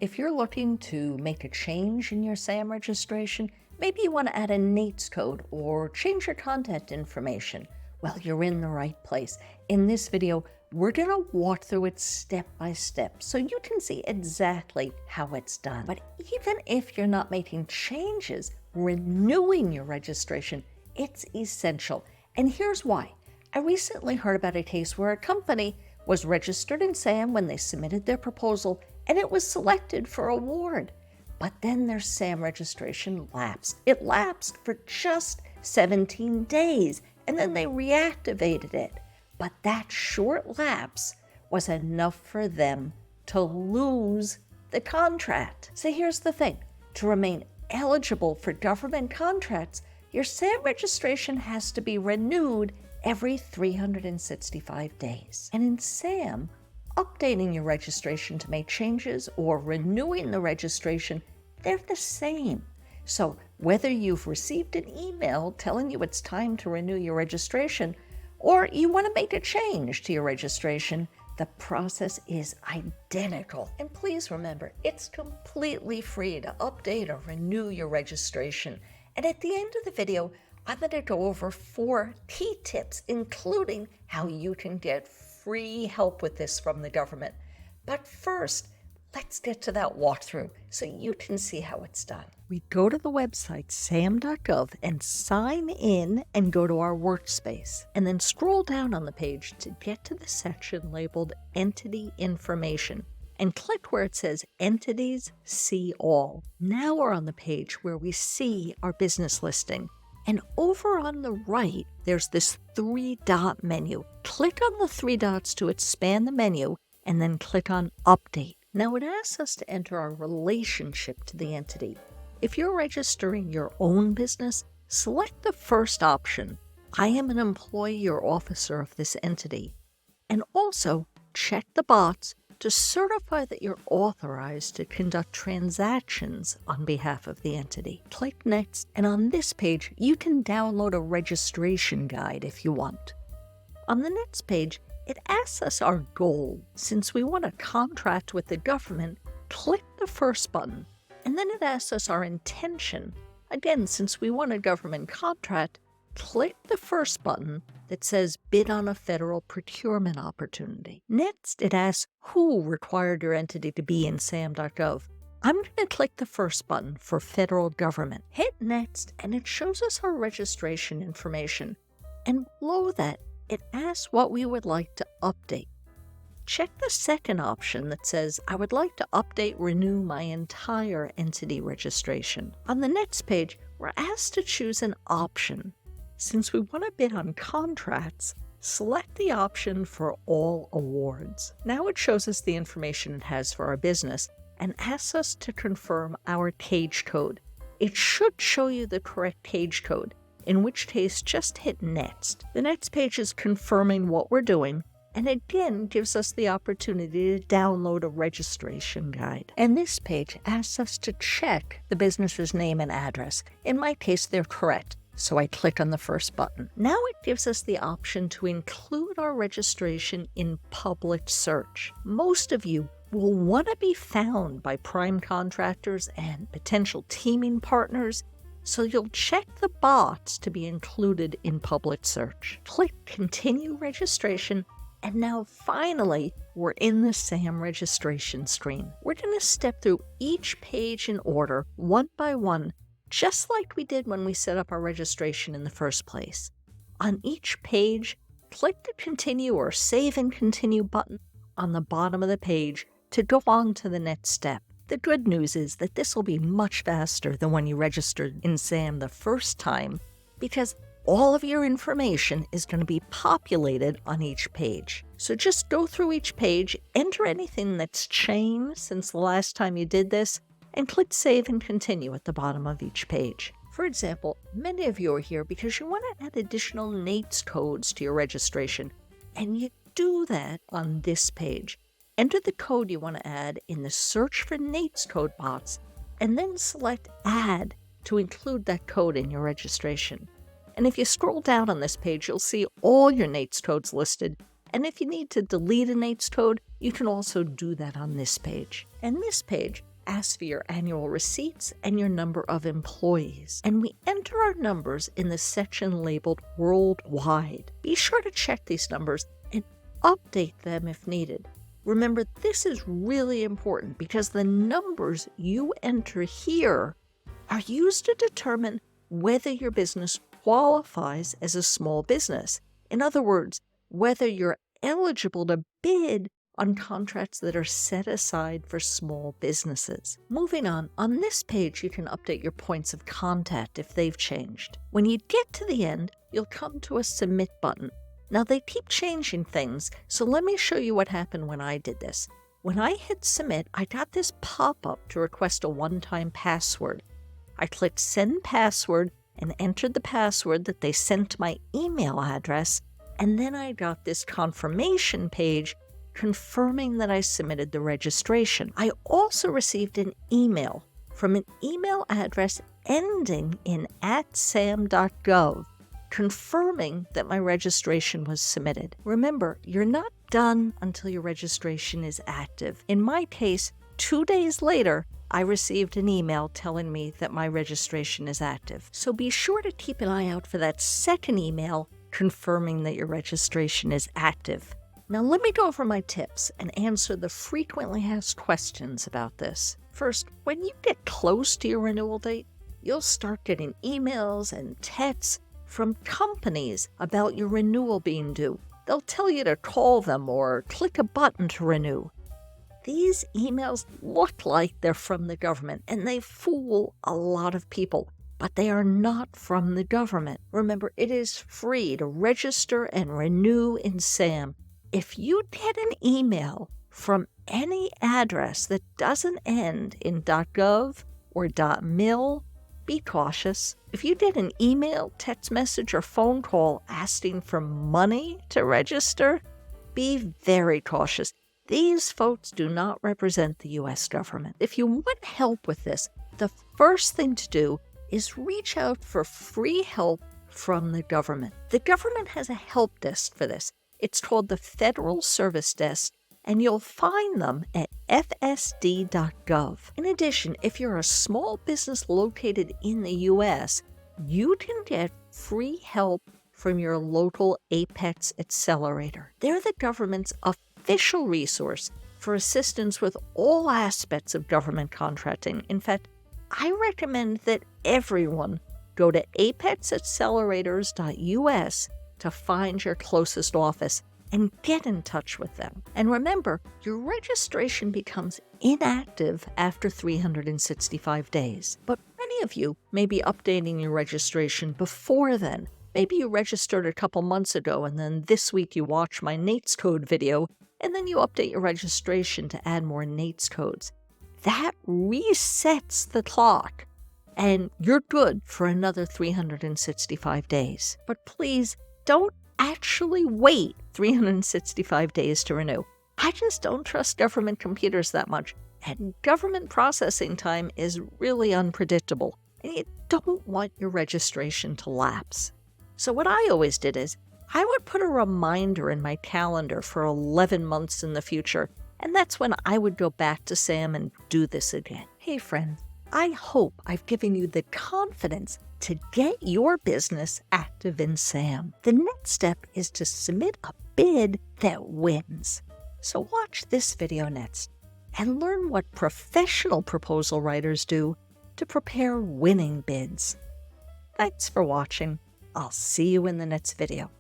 If you're looking to make a change in your SAM registration, maybe you want to add a NAICS code or change your contact information, well, you're in the right place. In this video, we're going to walk through it step by step so you can see exactly how it's done. But even if you're not making changes, renewing your registration, it's essential. And here's why. I recently heard about a case where a company was registered in SAM when they submitted their proposal and it was selected for award. But then their SAM registration lapsed. It lapsed for just 17 days and then they reactivated it. But that short lapse was enough for them to lose the contract. So here's the thing. To remain eligible for government contracts, your SAM registration has to be renewed every 365 days. And in SAM, updating your registration to make changes or renewing the registration, they're the same. So whether you've received an email telling you it's time to renew your registration, or you want to make a change to your registration, the process is identical. And please remember, it's completely free to update or renew your registration. And at the end of the video, I'm going to go over 4 key tips, including how you can get free help with this from the government. But first, let's get to that walkthrough so you can see how it's done. We go to the website SAM.gov and sign in and go to our workspace, and then scroll down on the page to get to the section labeled Entity Information and click where it says Entities See All. Now we're on the page where we see our business listing. And over on the right, there's this 3-dot menu. Click on the 3 dots to expand the menu and then click on Update. Now it asks us to enter our relationship to the entity. If you're registering your own business, select the first option. I am an employee or officer of this entity. And also check the box to certify that you're authorized to conduct transactions on behalf of the entity. Click Next, and on this page, you can download a registration guide if you want. On the next page, it asks us our goal. Since we want to contract with the government, click the first button, and then it asks us our intention. Again, since we want a government contract, click the first button that says Bid on a Federal Procurement Opportunity. Next, it asks who required your entity to be in SAM.gov. I'm going to click the first button for Federal Government. Hit Next, and it shows us our registration information. And below that, it asks what we would like to update. Check the second option that says, I would like to renew my entire entity registration. On the next page, we're asked to choose an option. Since we want to bid on contracts, select the option for all awards. Now it shows us the information it has for our business and asks us to confirm our cage code. It should show you the correct cage code, in which case just hit Next. The next page is confirming what we're doing, and again gives us the opportunity to download a registration guide. And this page asks us to check the business's name and address. In my case, they're correct. So I click on the first button. Now it gives us the option to include our registration in public search. Most of you will want to be found by prime contractors and potential teaming partners, so you'll check the box to be included in public search. Click Continue Registration, and now finally, we're in the SAM registration screen. We're going to step through each page in order, one by one, just like we did when we set up our registration in the first place. On each page, click the Continue or Save and Continue button on the bottom of the page to go on to the next step. The good news is that this will be much faster than when you registered in SAM the first time, because all of your information is going to be populated on each page. So just go through each page, enter anything that's changed since the last time you did this, and click Save and Continue at the bottom of each page. For example, many of you are here because you want to add additional NAICS codes to your registration, and you do that on this page. Enter the code you want to add in the Search for NAICS Code box, and then select Add to include that code in your registration. And if you scroll down on this page, you'll see all your NAICS codes listed, And if you need to delete a NAICS code, you can also do that on this page. And this page asks for your annual receipts and your number of employees. And we enter our numbers in the section labeled Worldwide. Be sure to check these numbers and update them if needed. Remember, this is really important because the numbers you enter here are used to determine whether your business qualifies as a small business. In other words, whether you're eligible to bid on contracts that are set aside for small businesses. Moving on this page you can update your points of contact if they've changed. When you get to the end, you'll come to a Submit button. Now they keep changing things, so let me show you what happened when I did this. When I hit Submit, I got this pop-up to request a one-time password. I clicked Send Password and entered the password that they sent to my email address, and then I got this confirmation page confirming that I submitted the registration. I also received an email from an email address ending in @SAM.gov confirming that my registration was submitted. Remember, you're not done until your registration is active. In my case, 2 days later, I received an email telling me that my registration is active. So be sure to keep an eye out for that second email confirming that your registration is active. Now let me go over my tips and answer the frequently asked questions about this. First, when you get close to your renewal date, you'll start getting emails and texts from companies about your renewal being due. They'll tell you to call them or click a button to renew. These emails look like they're from the government, and they fool a lot of people, but they are not from the government. Remember, it is free to register and renew in SAM. If you get an email from any address that doesn't end in .gov or .mil, be cautious. If you get an email, text message, or phone call asking for money to register, be very cautious. These folks do not represent the U.S. government. If you want help with this, the first thing to do is reach out for free help from the government. The government has a help desk for this. It's called the Federal Service Desk, and you'll find them at FSD.gov. In addition, if you're a small business located in the U.S., you can get free help from your local Apex Accelerator. They're the government's official resource for assistance with all aspects of government contracting. In fact, I recommend that everyone go to apexaccelerators.us to find your closest office and get in touch with them. And remember, your registration becomes inactive after 365 days. But many of you may be updating your registration before then. Maybe you registered a couple months ago, and then this week you watch my NAICS Code video, and then you update your registration to add more NAICS codes. That resets the clock, and you're good for another 365 days. But please don't actually wait 365 days to renew. I just don't trust government computers that much, and government processing time is really unpredictable, and you don't want your registration to lapse. So what I always did is, I would put a reminder in my calendar for 11 months in the future, and that's when I would go back to SAM and do this again. Hey friends, I hope I've given you the confidence to get your business active in SAM. The next step is to submit a bid that wins. So watch this video next and learn what professional proposal writers do to prepare winning bids. Thanks for watching. I'll see you in the next video.